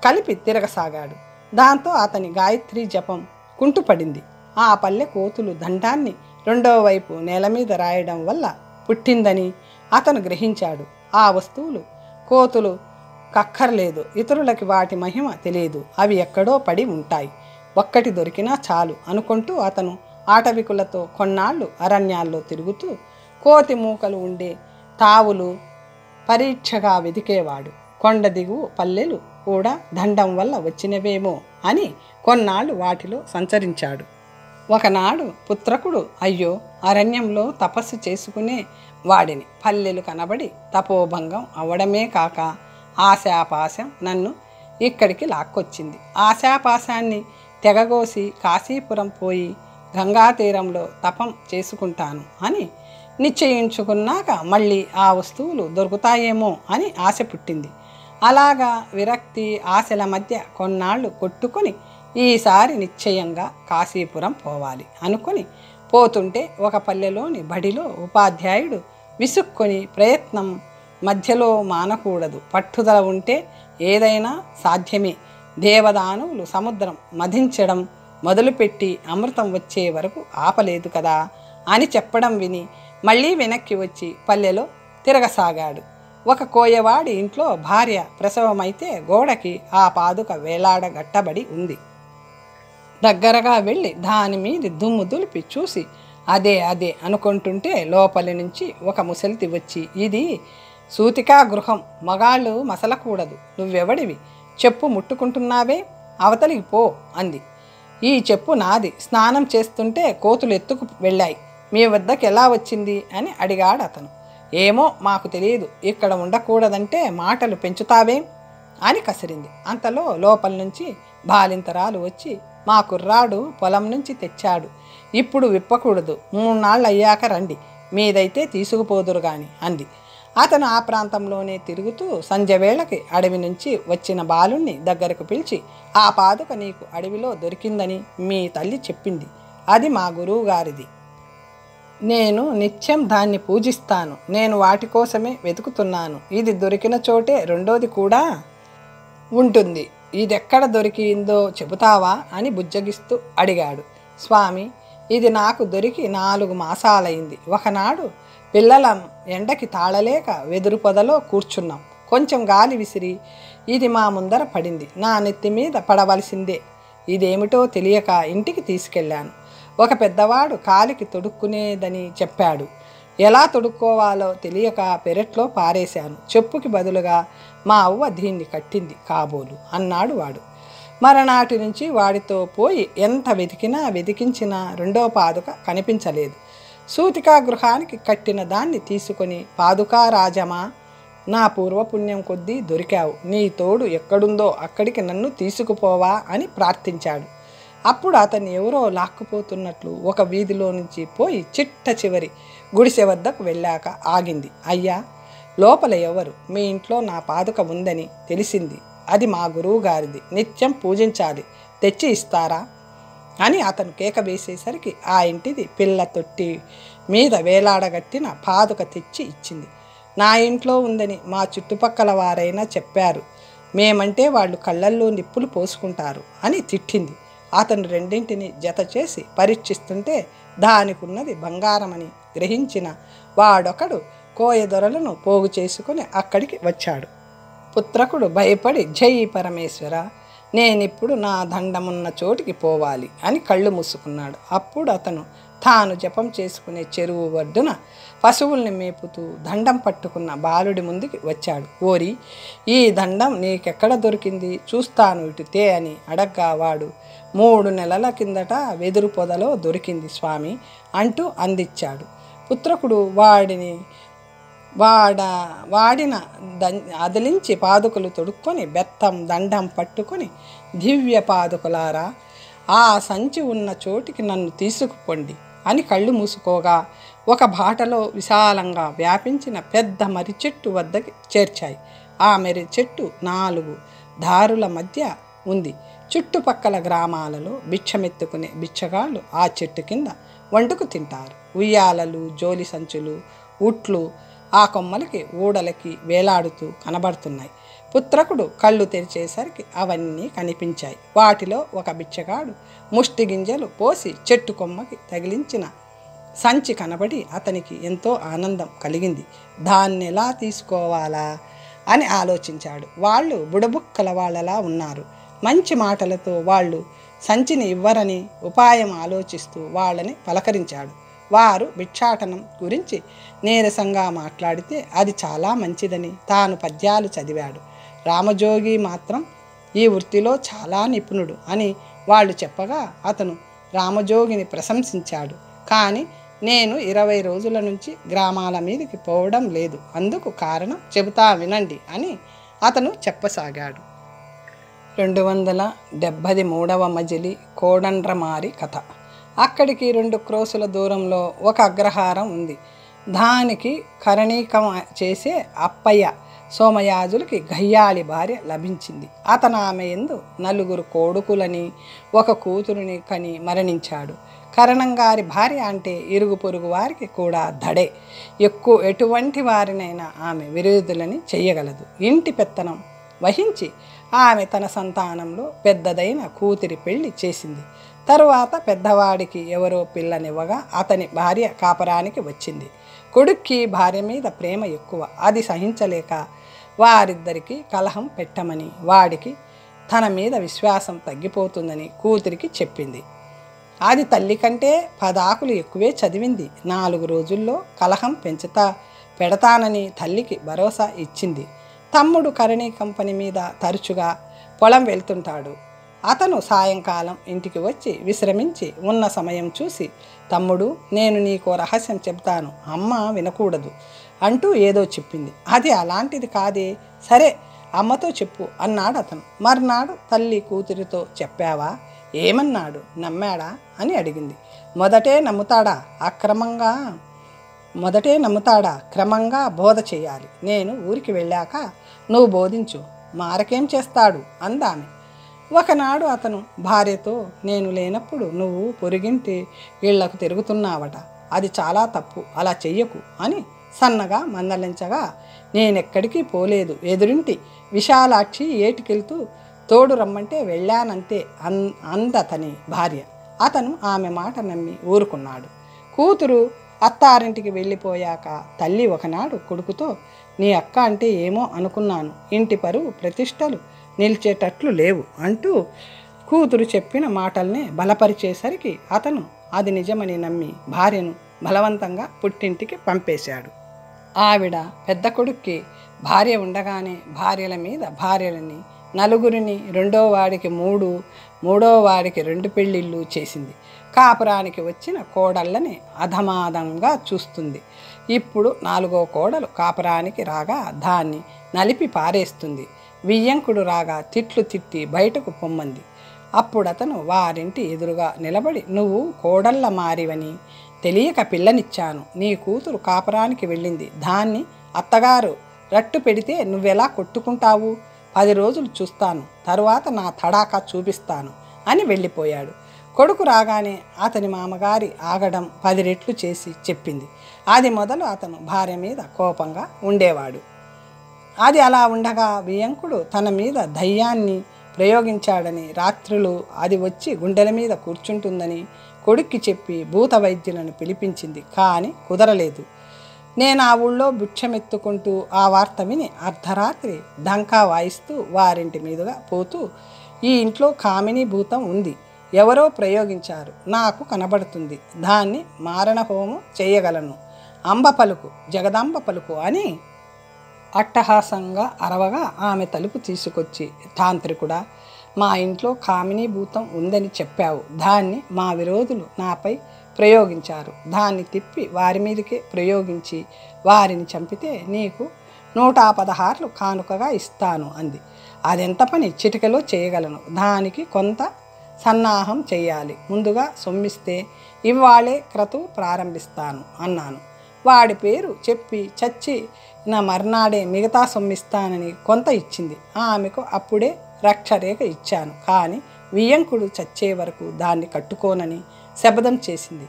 కలిపి తిరగసాగాడు. దాంతో అతని గాయత్రి జపం కుంటుపడింది. ఆ పల్లె కోతులు దండాన్ని రెండో వైపు నేల మీద రాయడం వల్ల పుట్టిందని అతను గ్రహించాడు. ఆ వస్తువులు కోతులు కక్కర్లేదు. ఇతరులకి వాటి మహిమ తెలియదు. అవి ఎక్కడో పడి ఉంటాయి. ఒక్కటి దొరికినా చాలు అనుకుంటూ అతను ఆటవికులతో కొన్నాళ్ళు అరణ్యాల్లో తిరుగుతూ కోతి మూకలు ఉండే తావులు పరీక్షగా వెదికేవాడు. కొండ దిగువ పల్లెలు కూడా దండం వల్ల వచ్చినవేమో అని కొన్నాళ్ళు వాటిలో సంచరించాడు. ఒకనాడు పుత్రకుడు, అయ్యో, అరణ్యంలో తపస్సు చేసుకునే వాడిని పల్లెలు కనబడి తపోభంగం అవడమే కాక ఆశాపాశం నన్ను ఇక్కడికి లాక్కొచ్చింది. ఆశాపాశాన్ని తెగగోసి కాశీపురం పోయి గంగా తీరంలో తపం చేసుకుంటాను అని నిశ్చయించుకున్నాక మళ్ళీ ఆ వస్తువులు దొరుకుతాయేమో అని ఆశ పుట్టింది. అలాగా విరక్తి ఆశల మధ్య కొన్నాళ్ళు కొట్టుకొని ఈసారి నిశ్చయంగా కాశీపురం పోవాలి అనుకుని పోతుంటే ఒక పల్లెలోని బడిలో ఉపాధ్యాయుడు విసుక్కొని, ప్రయత్నం మధ్యలో మానకూడదు, పట్టుదల ఉంటే ఏదైనా సాధ్యమే, దేవదానవులు సముద్రం మధించడం మొదలుపెట్టి అమృతం వచ్చే వరకు ఆపలేదు కదా అని చెప్పడం విని మళ్ళీ వెనక్కి వచ్చి పల్లెలో తిరగసాగాడు. ఒక కోయవాడి ఇంట్లో భార్య ప్రసవమైతే గోడకి ఆ పాదుక వేలాడగట్టబడి ఉంది. దగ్గరగా వెళ్ళి దాని మీద దుమ్ము దులిపి చూసి అదే అనుకుంటుంటే లోపలి నుంచి ఒక ముసలితి వచ్చి, ఇది సూతికా గృహం, మగాళ్ళు మసలకూడదు, నువ్వెవడివి, చెప్పు ముట్టుకుంటున్నావే, అవతలికి పో అంది. ఈ చెప్పు నాది, స్నానం చేస్తుంటే కోతులు ఎత్తుకు వెళ్ళాయి, మీ వద్దకు ఎలా వచ్చింది అని అడిగాడు అతను. ఏమో మాకు తెలియదు, ఇక్కడ ఉండకూడదంటే మాటలు పెంచుతావేం అని కసిరింది. అంతలో లోపల నుంచి బాలింతరాలు వచ్చి, మా కుర్రాడు పొలం నుంచి తెచ్చాడు, ఇప్పుడు విప్పకూడదు, 3 నాళ్ళు అయ్యాక రండి, మీదైతే తీసుకుపోదురు గాని అంది. అతను ఆ ప్రాంతంలోనే తిరుగుతూ సంధ్యవేళకి అడవి నుంచి వచ్చిన బాలుణ్ణి దగ్గరకు పిలిచి, ఆ పాదుక నీకు అడవిలో దొరికిందని మీ తల్లి చెప్పింది. అది మా గురువు గారిది. నేను నిత్యం దాన్ని పూజిస్తాను. నేను వాటి కోసమే వెతుకుతున్నాను. ఇది దొరికిన చోటే రెండోది కూడా ఉంటుంది. ఇదెక్కడ దొరికిందో చెబుతావా అని బుజ్జగిస్తూ అడిగాడు. స్వామి, ఇది నాకు దొరికి 4 మాసాలైంది. ఒకనాడు పిల్లల ఎండకి తాళలేక వెదురు పొదలో కూర్చున్నాం. కొంచెం గాలి విసిరి ఇది మా ముందర పడింది. నా నెత్తి మీద పడవలసిందే. ఇదేమిటో తెలియక ఇంటికి తీసుకెళ్ళాను. ఒక పెద్దవాడు కాలికి తొడుక్కునేదని చెప్పాడు. ఎలా తొడుక్కోవాలో తెలియక పెరట్లో పారేశాను. చెప్పుకి బదులుగా మా అవ్వ దీన్ని కట్టింది కాబోలు అన్నాడు వాడు. మరనాటి నుంచి వాడితో పోయి ఎంత వెతికించినా రెండో పాదుక కనిపించలేదు. సూతికా గృహానికి కట్టిన దాన్ని తీసుకొని, పాదుకా రాజమా, నా పూర్వపుణ్యం కొద్దీ దొరికావు. నీ తోడు ఎక్కడుందో అక్కడికి నన్ను తీసుకుపోవా అని ప్రార్థించాడు. అప్పుడు అతన్ని ఎవరో లాక్కుపోతున్నట్లు ఒక వీధిలో నుంచి పోయి చిట్ట చివరి గుడిసె వద్దకు వెళ్ళాక ఆగింది. అయ్యా, లోపల ఎవరు? మీ ఇంట్లో నా పాదుక ఉందని తెలిసింది. అది మా గురువు గారిది. నిత్యం పూజించాలి. తెచ్చి ఇస్తారా అని అతను కేక వేసేసరికి ఆ ఇంటిది పిల్ల తొట్టి మీద వేలాడగట్టిన పాదుక తెచ్చి ఇచ్చింది. నా ఇంట్లో ఉందని మా చుట్టుపక్కల వారైనా చెప్పారు. మేమంటే వాళ్ళు కళ్ళల్లో నిప్పులు పోసుకుంటారు అని తిట్టింది. అతను రెండింటిని జత చేసి పరీక్షిస్తుంటే దానికున్నది బంగారమని గ్రహించిన వాడొకడు కోయదొరలను పోగు చేసుకుని అక్కడికి వచ్చాడు. పుత్రకుడు భయపడి, జై పరమేశ్వర, నేనిప్పుడు నా దండమున్న చోటికి పోవాలి అని కళ్ళు మూసుకున్నాడు. అప్పుడు అతను తాను జపం చేసుకునే చెరువు ఒడ్డున పశువుల్ని మేపుతూ దండం పట్టుకున్న బాలుడి ముందుకి వచ్చాడు. ఓరి, ఈ దండం నీకెక్కడ దొరికింది? చూస్తాను ఇటుతే అని అడగ్గా వాడు, 3 నెలల కిందట వెదురు పొదలో దొరికింది స్వామి అంటూ అందించాడు. పుత్రకుడు వాడిన అదిలించి పాదుకలు తొడుక్కొని బెత్తం దండం పట్టుకొని, దివ్య పాదుకలారా, ఆ సంచి ఉన్న చోటికి నన్ను తీసుకుపోండి అని కళ్ళు మూసుకోగా ఒక బాటలో విశాలంగా వ్యాపించిన పెద్ద మర్రి చెట్టు వద్దకి చేర్చాయి. ఆ మర్రి చెట్టు 4 దారుల మధ్య ఉంది. చుట్టుపక్కల గ్రామాలలో భిక్షమెత్తుకునే బిచ్చగాళ్ళు ఆ చెట్టు కింద వండుకు తింటారు. ఉయ్యాలలు, జోలి సంచులు, ఉట్లు ఆ కొమ్మలకి ఊడలకి వేలాడుతూ కనబడుతున్నాయి. పుత్రకుడు కళ్ళు తెరిచేసరికి అవన్నీ కనిపించాయి. వాటిలో ఒక బిచ్చగాడు ముష్టి గింజలు పోసి చెట్టు కొమ్మకి తగిలించిన సంచి కనబడి అతనికి ఎంతో ఆనందం కలిగింది. దాన్ని ఎలా తీసుకోవాలా అని ఆలోచించాడు. వాళ్ళు బుడబుక్కల వాళ్ళలా ఉన్నారు. మంచి మాటలతో వాళ్ళు సంచిని ఇవ్వరని ఉపాయం ఆలోచిస్తూ వాళ్ళని పలకరించాడు. వారు భిక్షాటనం గురించి నీరసంగా మాట్లాడితే అది చాలా మంచిదని తాను పద్యాలు చదివాడు. రామజోగి మాత్రం ఈ వృత్తిలో చాలా నిపుణుడు అని వాళ్ళు చెప్పగా అతను రామజోగిని ప్రశంసించాడు. కానీ నేను 20 రోజుల నుంచి గ్రామాల మీదకి పోవడం లేదు. అందుకు కారణం చెబుతా వినండి అని అతను చెప్పసాగాడు. 273వ మజిలీ కోడండ్రమారి కథ. అక్కడికి 2 క్రోసుల దూరంలో ఒక అగ్రహారం ఉంది. దానికి కరణీకం చేసే అప్పయ్య సోమయాజులకి గయ్యాళి భార్య లభించింది. అతను ఆమె యందు 4 కొడుకులని 1 కూతురుని కని మరణించాడు. కరణంగారి భార్య అంటే ఇరుగు పొరుగు వారికి కూడా దడే. ఎటువంటి వారినైనా ఆమె విరోధులని చెయ్యగలదు. ఇంటి పెత్తనం వహించి ఆమె తన సంతానంలో పెద్దదైన కూతురి పెళ్లి చేసింది. తరువాత పెద్దవాడికి ఎవరో పిల్లనివ్వగా అతని భార్య కాపరానికి వచ్చింది. కొడుక్కి భార్య మీద ప్రేమ ఎక్కువ. అది సహించలేక వారిద్దరికీ కలహం పెట్టమని, వాడికి తన మీద విశ్వాసం తగ్గిపోతుందని కూతురికి చెప్పింది. అది తల్లి కంటే 10 ఆకులు ఎక్కువే చదివింది. 4 రోజుల్లో కలహం పెడతానని తల్లికి భరోసా ఇచ్చింది. తమ్ముడు కరణీ కంపెనీ మీద తరచుగా పొలం వెళ్తుంటాడు. అతను సాయంకాలం ఇంటికి వచ్చి విశ్రమించి ఉన్న సమయం చూసి, తమ్ముడు, నేను నీకో రహస్యం చెప్తాను, అమ్మ వినకూడదు అంటూ ఏదో చెప్పింది. అది అలాంటిది కాదే. సరే, అమ్మతో చెప్పు అన్నాడు అతను. మర్నాడు తల్లి కూతురితో చెప్పావా? ఏమన్నాడు? నమ్మాడా అని అడిగింది. మొదటే నమ్ముతాడా? అక్రమంగా మొదటే నమ్ముతాడా? క్రమంగా బోధ చేయాలి. నేను ఊరికి వెళ్ళాక నువ్వు బోధించు, మారకేం చేస్తాడు అందామె. ఒకనాడు అతను భార్యతో, నేను లేనప్పుడు నువ్వు పొరుగింటి ఇళ్లకు తిరుగుతున్నావట, అది చాలా తప్పు, అలా చెయ్యకు అని సన్నగా మందలించగా, నేనెక్కడికి పోలేదు, ఎదురింటి విశాలాక్షి ఏటికెళ్తూ తోడు రమ్మంటే వెళ్ళానంతే అందతని భార్య. అతను ఆమె మాట నమ్మి ఊరుకున్నాడు. కూతురు అత్తారింటికి వెళ్ళిపోయాక తల్లి ఒకనాడు కొడుకుతో, నీ అక్క అంటే ఏమో అనుకున్నాను, ఇంటి పరువు ప్రతిష్టలు నిలిచేటట్లు లేవు అంటూ కూతురు చెప్పిన మాటల్ని బలపరిచేసరికి అతను అది నిజమని నమ్మి భార్యను బలవంతంగా పుట్టింటికి పంపేశాడు. ఆవిడ పెద్ద కొడుక్కి భార్య ఉండగానే భార్యల మీద భార్యలని, నలుగురిని, రెండో వాడికి 3, మూడో వాడికి 2 పెళ్ళిళ్ళు చేసింది. కాపురానికి వచ్చిన కోడళ్ళని అధమాదంగా చూస్తుంది. ఇప్పుడు 4వ కోడలు కాపురానికి రాగా దాన్ని నలిపి పారేస్తుంది. వియ్యంకుడు రాగా తిట్లు తిట్టి బయటకు పొమ్మంది. అప్పుడతను వారింటి ఎదురుగా నిలబడి, నువ్వు కోడళ్ళ మారివని తెలియక పిల్లనిచ్చాను, నీ కూతురు కాపురానికి వెళ్ళింది, దాన్ని అత్తగారు రట్టు పెడితే నువ్వెలా కొట్టుకుంటావు, 10 రోజులు చూస్తాను, తరువాత నా తడాకా చూపిస్తాను అని వెళ్ళిపోయాడు. కొడుకు రాగానే అతని మామగారి ఆగడం 10 రెట్లు చేసి చెప్పింది. అది మొదలు అతను భార్య మీద కోపంగా ఉండేవాడు. అది అలా ఉండగా వియ్యంకుడు తన మీద దయ్యాన్ని ప్రయోగించాడని, రాత్రులు అది వచ్చి గుండెల మీద కూర్చుంటుందని కొడుక్కి చెప్పి భూత వైద్యులను పిలిపించింది. కానీ కుదరలేదు. నేను ఆ ఊళ్ళో భిక్షమెత్తుకుంటూ ఆ వార్త విని అర్ధరాత్రి డంకా వాయిస్తూ వారింటి మీదుగా పోతూ, ఈ ఇంట్లో కామిని భూతం ఉంది, ఎవరో ప్రయోగించారు, నాకు కనబడుతుంది, దాన్ని మారణ హోమం చేయగలను, అంబ పలుకు, జగదాంబ పలుకు అని అట్టహాసంగా అరవగా ఆమె తలుపు తీసుకొచ్చి, తాంత్రికుడా, మా ఇంట్లో కామినీ భూతం ఉందని చెప్పావు, దాన్ని మా విరోధులు నాపై ప్రయోగించారు, దాన్ని తిప్పి వారి మీదకే ప్రయోగించి వారిని చంపితే నీకు 116 కానుకగా ఇస్తాను అంది. అదెంత పని, చిటికలో చేయగలను, దానికి కొంత సన్నాహం చెయ్యాలి, ముందుగా సొమ్మిస్తే ఇవాళే క్రతువు ప్రారంభిస్తాను అన్నాను. వాడి పేరు చెప్పి చచ్చి నా మర్నాడే మిగతా సొమ్మిస్తానని కొంత ఇచ్చింది. ఆమెకు అప్పుడే రక్షరేఖ ఇచ్చాను. కానీ వియ్యంకుడు చచ్చే వరకు దాన్ని కట్టుకోనని శపథం చేసింది.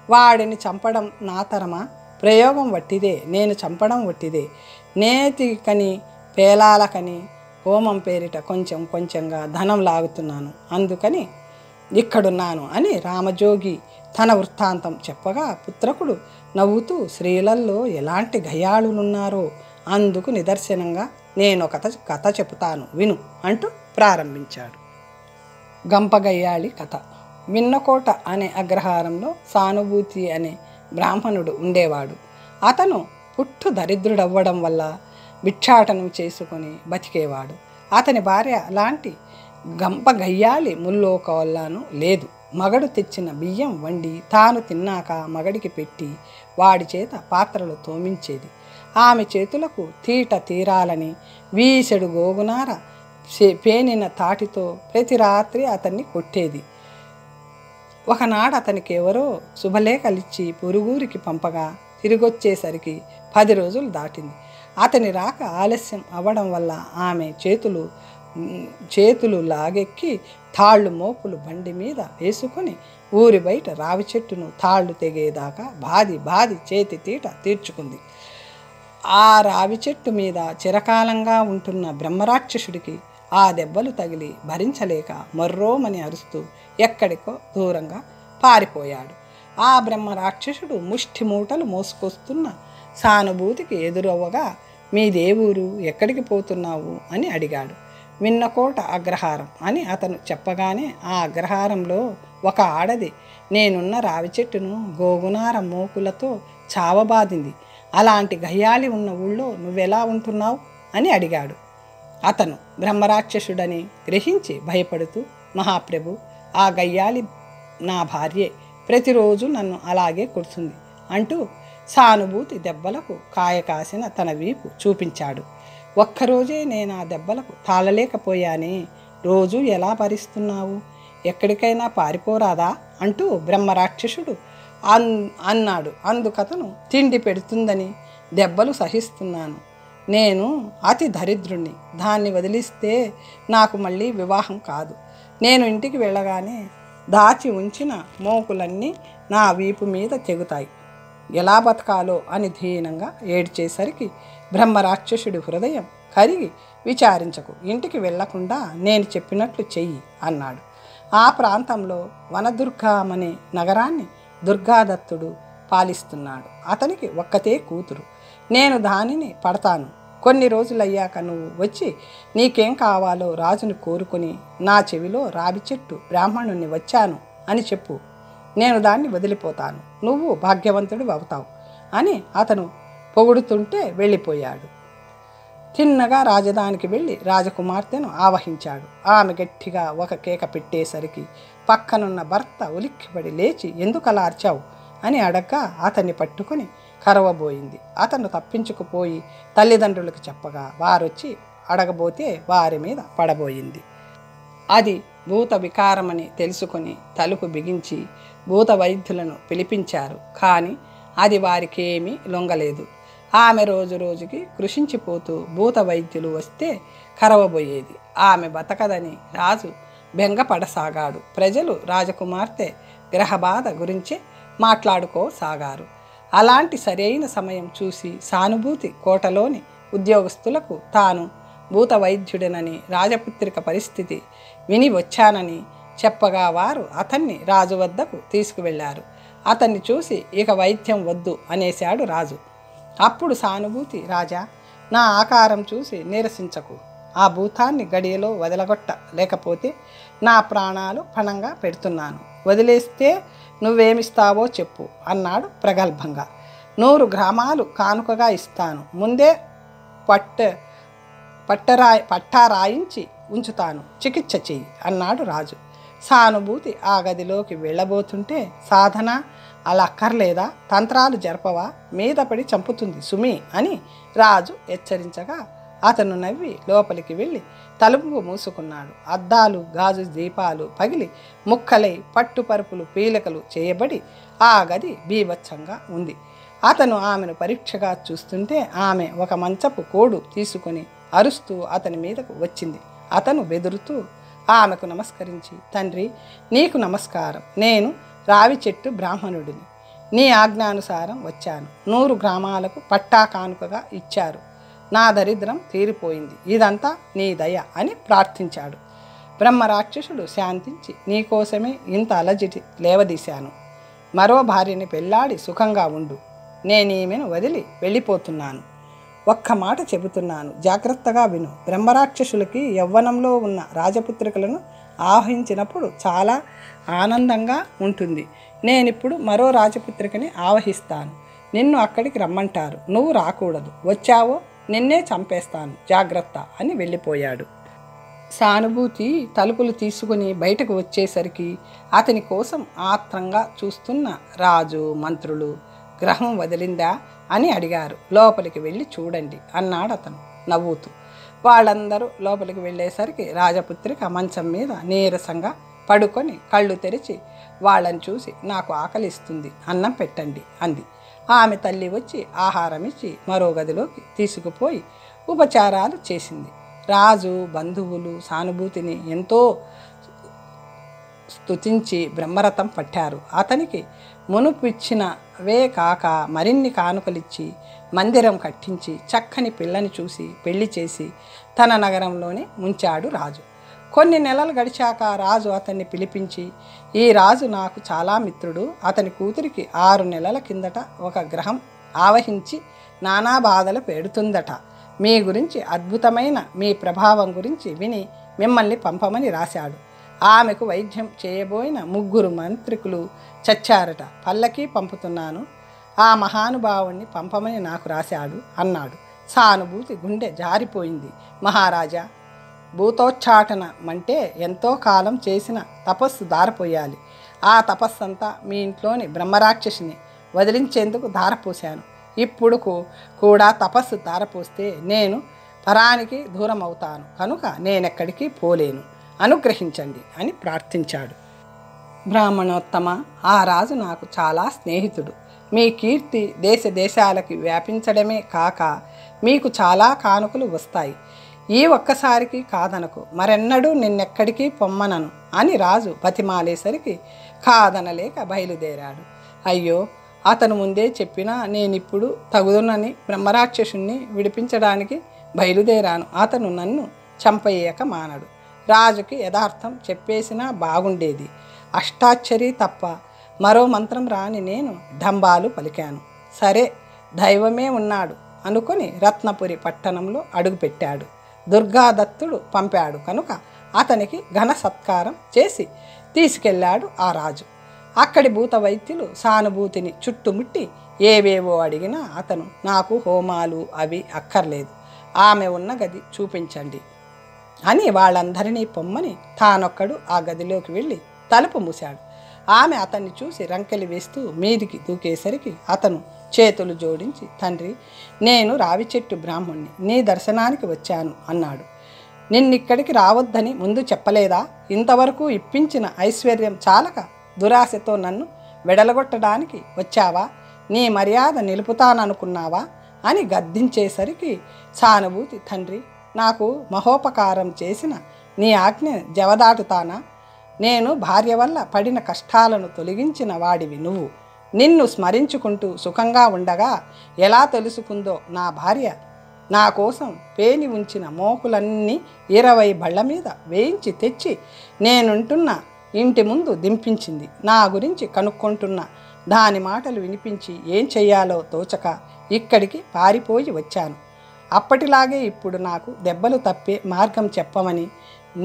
వాడిని చంపడం నా తరమా? ప్రయోగం వట్టిదే, నేను చంపడం వట్టిదే, నేతికని పేలాలకని హోమం పేరిట కొంచెం కొంచెంగా ధనం లాగుతున్నాను, అందుకని ఇక్కడున్నాను అని రామజోగి తన వృత్తాంతం చెప్పగా పుత్రకుడు నవ్వుతూ, స్త్రీలల్లో ఎలాంటి గయాళులున్నారో అందుకు నిదర్శనంగా నేనొక కథ చెబుతాను విను అంటూ ప్రారంభించాడు. గంపగయ్యాళి కథ. విన్నకోట అనే అగ్రహారంలో సానుభూతి అనే బ్రాహ్మణుడు ఉండేవాడు. అతను పుట్టు దరిద్రుడవ్వడం వల్ల భిక్షాటనం చేసుకొని బతికేవాడు. అతని భార్య లాంటి గంపగయ్యాళి ముల్లోకవల్లాను లేదు. మగడు తెచ్చిన బియ్యం వండి తాను తిన్నాక మగడికి పెట్టి వాడి చేత పాత్రలు తోమించేది. ఆమె చేతులకు తీట తీరాలని వీసెడు గోగునార పేనిన తాటితో ప్రతి రాత్రి అతన్ని కొట్టేది. ఒకనాడు అతనికి ఎవరో శుభలేఖలిచ్చి పొరుగురికి పంపగా తిరిగొచ్చేసరికి 10 రోజులు దాటింది. అతని రాక ఆలస్యం అవ్వడం వల్ల ఆమె చేతులు లాగెక్కి తాళ్ళు మోపులు బండి మీద వేసుకొని ఊరి బయట రావి చెట్టును తాళ్ళు తెగేదాకా బాది చేతి తీట తీర్చుకుంది. ఆ రావి చెట్టు మీద చిరకాలంగా ఉంటున్న బ్రహ్మరాక్షసుడికి ఆ దెబ్బలు తగిలి భరించలేక మొర్రోమని అరుస్తూ ఎక్కడికో దూరంగా పారిపోయాడు. ఆ బ్రహ్మరాక్షసుడు ముష్టి మూటలు మోసుకొస్తున్న సానుభూతికి ఎదురవ్వగా, మీ దేవురు, ఎక్కడికి పోతున్నావు అని అడిగాడు. విన్నకోట అగ్రహారం అని అతను చెప్పగానే ఆ అగ్రహారంలో ఒక ఆడది నేనున్న రావి చెట్టును గోగునార మోకులతో చావబాదింది, అలాంటి గయ్యాలి ఉన్న ఊళ్ళో నువ్వెలా ఉంటున్నావు అని అడిగాడు. అతను బ్రహ్మరాక్షసుడని గ్రహించి భయపడుతూ, మహాప్రభు, ఆ గయ్యాలి నా భార్యే, ప్రతిరోజు నన్ను అలాగే కొడుతుంది అంటూ సానుభూతి దెబ్బలకు కాయకాసిన తన వీపు చూపించాడు. ఒక్కరోజే నేను ఆ దెబ్బలకు తాళలేకపోయానే, రోజు ఎలా భరిస్తున్నావు, ఎక్కడికైనా పారిపోరాదా అంటూ బ్రహ్మరాక్షసుడు అన్నాడు. అందుకతను తిండి పెడుతుందని దెబ్బలు సహిస్తున్నాను. నేను అతి దరిద్రుణ్ణి. దాన్ని వదిలిస్తే నాకు మళ్ళీ వివాహం కాదు. నేను ఇంటికి వెళ్ళగానే దాచి ఉంచిన మోకులన్నీ నా వీపు మీద తెగుతాయి. ఎలా బతకాలో అని దీనంగా ఏడ్చేసరికి బ్రహ్మరాక్షసుడి హృదయం కరిగి, విచారించకు, ఇంటికి వెళ్లకుండా నేను చెప్పినట్లు చెయ్యి అన్నాడు. ఆ ప్రాంతంలో వనదుర్గామనే నగరాన్ని దుర్గాదత్తుడు పాలిస్తున్నాడు. అతనికి ఒక్కతే కూతురు. నేను దానిని పడతాను. కొన్ని రోజులయ్యాక నువ్వు వచ్చి నీకేం కావాలో రాజుని కోరుకుని నా చెవిలో రావి చెట్టు బ్రాహ్మణుణ్ణి వచ్చాను అని చెప్పు. నేను దాన్ని వదిలిపోతాను. నువ్వు భాగ్యవంతుడు అవుతావు అని అతను పొగుడుతుంటే వెళ్ళిపోయాడు. తిన్నగా రాజధానికి వెళ్ళి రాజకుమార్తెను ఆవహించాడు. ఆమె గట్టిగా ఒక కేక పెట్టేసరికి పక్కనున్న భర్త ఉలిక్కిపడి లేచి, ఎందుకలా అర్చావు అని అడగ్గా అతన్ని పట్టుకుని కరవబోయింది. అతను తప్పించుకుపోయి తల్లిదండ్రులకు చెప్పగా వారొచ్చి అడగబోతే వారి మీద పడబోయింది. అది భూత వికారమని తెలుసుకుని తలుపు బిగించి భూత వైద్యులను పిలిపించారు. కానీ అది వారికేమీ లొంగలేదు. ఆమె రోజు రోజుకి కృషించిపోతూ భూత వైద్యులు వస్తే కరవబోయేది. ఆమె బతకదని రాజు బెంగపడసాగాడు. ప్రజలు రాజకుమార్తె గ్రహబాధ గురించి మాట్లాడుకోసాగారు. అలాంటి సరైన సమయం చూసి సానుభూతి కోటలోని ఉద్యోగస్తులకు తాను భూత వైద్యుడనని, రాజపుత్రిక పరిస్థితి విని వచ్చానని చెప్పగా వారు అతన్ని రాజు వద్దకు తీసుకువెళ్లారు. అతన్ని చూసి ఇక వైద్యం వద్దు అనేశాడు రాజు. అప్పుడు సానుభూతి, రాజా, నా ఆకారం చూసి నిరసించకు. ఆ భూతాన్ని గడియలో వదలగొట్ట, లేకపోతే నా ప్రాణాలు పణంగా పెడుతున్నాను. వదిలేస్తే నువ్వేమిస్తావో చెప్పు అన్నాడు ప్రగల్భంగా. 100 గ్రామాలు కానుకగా ఇస్తాను. ముందే పట్టా రాయించి ఉంచుతాను. చికిత్స చెయ్యి అన్నాడు రాజు. సానుభూతి ఆ గదిలోకి వెళ్ళబోతుంటే, సాధన అలా అక్కర్లేదా? తంత్రాలు జరపవా? మీద పడి చంపుతుంది సుమి అని రాజు హెచ్చరించగా అతను నవ్వి లోపలికి వెళ్ళి తలుపు మూసుకున్నాడు. అద్దాలు, గాజు దీపాలు పగిలి ముక్కలై పట్టుపరుపులు పీలికలు చేయబడి ఆ గది బీభత్సంగా ఉంది. అతను ఆమెను పరీక్షగా చూస్తుంటే ఆమె ఒక మంచపు కోడు తీసుకొని అరుస్తూ అతని మీదకు వచ్చింది. అతను బెదురుతూ ఆమెకు నమస్కరించి, తండ్రి, నీకు నమస్కారం. నేను రావి చెట్టు బ్రాహ్మణుడిని. నీ ఆజ్ఞానుసారం వచ్చాను. 100 గ్రామాలకు పట్టా కానుకగా ఇచ్చారు. నా దరిద్రం తీరిపోయింది. ఇదంతా నీ దయ అని ప్రార్థించాడు. బ్రహ్మరాక్షసుడు శాంతించి, నీకోసమే ఇంత అలజడి లేవదీశాను. మరో భార్యని పెళ్ళాడి సుఖంగా ఉండు. నేనీమెను వదిలి వెళ్ళిపోతున్నాను. ఒక్క మాట చెబుతున్నాను, జాగ్రత్తగా విను. బ్రహ్మరాక్షసులకి యవ్వనంలో ఉన్న రాజపుత్రికలను ఆవహించినప్పుడు చాలా ఆనందంగా ఉంటుంది. నేనిప్పుడు మరో రాజపుత్రికని ఆవహిస్తాను. నిన్ను అక్కడికి రమ్మంటారు. నువ్వు రాకూడదు. వచ్చావో నిన్నే చంపేస్తాను. జాగ్రత్త అని వెళ్ళిపోయాడు. సానుభూతి తలుపులు తీసుకుని బయటకు వచ్చేసరికి అతని కోసం ఆత్రంగా చూస్తున్న రాజు, మంత్రులు, గ్రహం వదిలిందా అని అడిగారు. లోపలికి వెళ్ళి చూడండి అన్నాడు అతను నవ్వుతూ. వాళ్ళందరూ లోపలికి వెళ్ళేసరికి రాజపుత్రిక మంచం మీద నీరసంగా పడుకొని కళ్ళు తెరిచి వాళ్ళని చూసి, నాకు ఆకలిస్తుంది, అన్నం పెట్టండి అంది. ఆమె తల్లి వచ్చి ఆహారం ఇచ్చి మరో గదిలోకి తీసుకుపోయి ఉపచారాలు చేసింది. రాజు, బంధువులు సానుభూతిని ఎంతో స్తుతించి బ్రహ్మరథం పట్టారు. అతనికి మునుపిచ్చినవే కాక మరిన్ని కానుకలిచ్చి మందిరం కట్టించి చక్కని పిల్లని చూసి పెళ్లి చేసి తన నగరంలోనే ముంచాడు రాజు. కొన్ని నెలలు గడిచాక రాజు అతన్ని పిలిపించి, ఈ రాజు నాకు చాలా మిత్రుడు. అతని కూతురికి 6 నెలల కిందట ఒక గ్రహం ఆవహించి నానా బాధలు పెడుతుందట. మీ గురించి, అద్భుతమైన మీ ప్రభావం గురించి విని మిమ్మల్ని పంపమని రాశాడు. ఆమెకు వైద్యం చేయబోయిన 3 మంత్రికులు చచ్చారట. పల్లకి పంపుతున్నాను. ఆ మహానుభావుణ్ణి పంపమని నాకు రాశాడు అన్నాడు. సానుభూతి గుండె జారిపోయింది. మహారాజా, భూతోచ్చాటన అంటే ఎంతో కాలం చేసిన తపస్సు దారపోయాలి. ఆ తపస్సంతా మీ ఇంట్లోని బ్రహ్మరాక్షసిని వదిలించేందుకు దారపోశాను. ఇప్పుడు కూడా తపస్సు దారపోస్తే నేను పరానికి దూరం అవుతాను. కనుక నేనెక్కడికి పోలేను. అనుగ్రహించండి అని ప్రార్థించాడు. బ్రాహ్మణోత్తమ, ఆ రాజు నాకు చాలా స్నేహితుడు. మీ కీర్తి దేశ దేశాలకి వ్యాపించడమే కాక మీకు చాలా కానుకలు వస్తాయి. ఈ ఒక్కసారికి కాదనకు, మరెన్నడూ నిన్నెక్కడికి పొమ్మనను అని రాజు బతిమాలేసరికి కాదనలేక బయలుదేరాడు. అయ్యో, అతను ముందే చెప్పినా నేనిప్పుడు తగుదునని బ్రహ్మరాక్షసుణ్ణి విడిపించడానికి బయలుదేరాను. అతను నన్ను చంపేయక మానడు. రాజుకి యథార్థం చెప్పేసినా బాగుండేది. అష్టాక్షరి తప్ప మరో మంత్రం రాని నేను డంబాలు పలికాను. సరే, దైవమే ఉన్నాడు అనుకొని రత్నపురి పట్టణంలో అడుగుపెట్టాడు. దుర్గాదత్తుడు పంపాడు కనుక అతనికి ఘన సత్కారం చేసి తీసుకెళ్ళాడు ఆ రాజు. అక్కడి భూత వైద్యులు సానుభూతిని చుట్టుముట్టి ఏవేవో అడిగినా అతను నాకు హోమాలు అవి అక్కర్లేదు, ఆమె ఉన్న గది చూపించండి అని వాళ్ళందరినీ పొమ్మని తానొక్కడు ఆ గదిలోకి వెళ్ళి తలుపు మూశాడు. ఆమె అతన్ని చూసి రంకెలి వేస్తూ మీదికి దూకేసరికి అతను చేతులు జోడించి, తండ్రి, నేను రావి చెట్టు బ్రాహ్మణ్ణి, నీ దర్శనానికి వచ్చాను అన్నాడు. నిన్నిక్కడికి రావద్దని ముందు చెప్పలేదా? ఇంతవరకు ఇప్పించిన ఐశ్వర్యం చాలక దురాశతో నన్ను వెడలగొట్టడానికి వచ్చావా? నీ మర్యాద నిలుపుతాననుకున్నావా అని గద్దించేసరికి సానుభూతి, తండ్రి, నాకు మహోపకారం చేసిన నీ ఆజ్ఞ జవదాటుతానా? నేను భార్య వల్ల పడిన కష్టాలను తొలగించిన వాడివి నువ్వు. నిన్ను స్మరించుకుంటూ సుఖంగా ఉండగా ఎలా తెలుసుకుందో నా భార్య నా కోసం పేని ఉంచిన మోకులన్నీ 20 బళ్ళ మీద వేయించి తెచ్చి నేనుంటున్న ఇంటి ముందు దింపించింది. నా గురించి కనుక్కుంటున్న దాని మాటలు వినిపించి ఏం చెయ్యాలో తోచక ఇక్కడికి పారిపోయి వచ్చాను. అప్పటిలాగే ఇప్పుడు నాకు దెబ్బలు తప్పే మార్గం చెప్పమని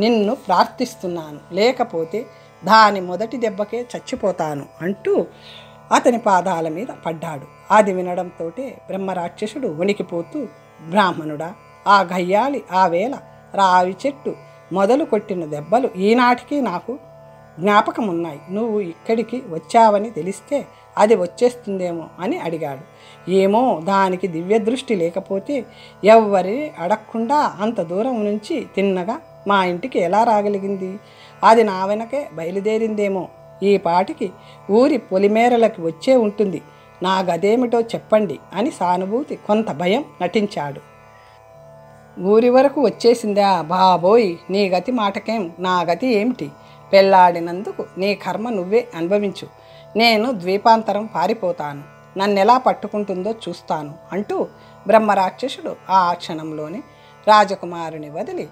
నిన్ను ప్రార్థిస్తున్నాను, లేకపోతే దాని మొదటి దెబ్బకే చచ్చిపోతాను అంటూ అతని పాదాల మీద పడ్డాడు. అది వినడంతో బ్రహ్మరాక్షసుడు వణికిపోతూ, బ్రాహ్మణుడా, ఆ గయ్యాళి ఆ వేళ రావి చెట్టు మొదలు కొట్టిన దెబ్బలు ఈనాటికి నాకు జ్ఞాపకమున్నాయి. నువ్వు ఇక్కడికి వచ్చావని తెలిస్తే అది వచ్చేస్తుందేమో అని అడిగాడు. ఏమో, దానికి దివ్య దృష్టి లేకపోతే ఎవ్వరి అడగకుండా అంత దూరం నుంచి తిన్నగా మా ఇంటికి ఎలా రాగలిగింది? అది నా వెనకే బయలుదేరిందేమో. ఈ పాటికి ఊరి పొలిమేరలకి వచ్చే ఉంటుంది. నా గదేమిటో చెప్పండి అని సానుభూతి కొంత భయం నటించాడు. ఊరి వరకు వచ్చేసిందా? బాబోయ్, నీ గతి మాటకేం, నా గతి ఏమిటి? పెళ్ళాడినందుకు నీ కర్మ నువ్వే అనుభవించు. నేను ద్వీపాంతరం పారిపోతాను, నన్నెలా పట్టుకుంటుందో చూస్తాను అంటూ బ్రహ్మరాక్షసుడు ఆ క్షణంలోనే రాజకుమారుని వదిలి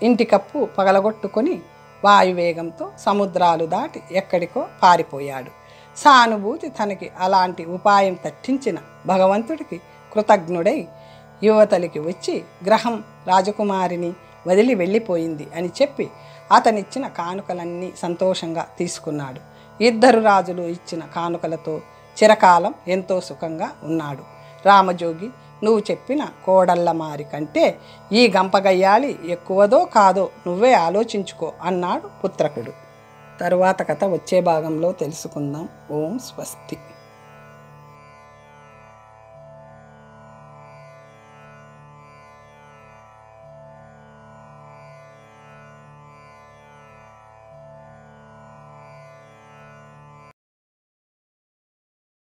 ఇంటి కప్పు పగలగొట్టుకొని వాయువేగంతో సముద్రాలు దాటి ఎక్కడికో పారిపోయాడు. సానుభూతి తనకి అలాంటి ఉపాయం తట్టించిన భగవంతుడికి కృతజ్ఞుడై యువతలికి వచ్చి గ్రహం రాజకుమారిని వదిలి వెళ్ళిపోయింది అని చెప్పి అతనిచ్చిన కానుకలన్నీ సంతోషంగా తీసుకున్నాడు. ఇద్దరు రాజులు ఇచ్చిన కానుకలతో చిరకాలం ఎంతో సుఖంగా ఉన్నాడు. రామజోగి, నువ్వు చెప్పిన కోడళ్ళమారి కంటే ఈ గంపగయ్యాలి ఎక్కువదో కాదో నువ్వే ఆలోచించుకో అన్నాడు పుత్రకుడు. తరువాత కథ వచ్చే భాగంలో తెలుసుకుందాం. ఓం స్వస్తి.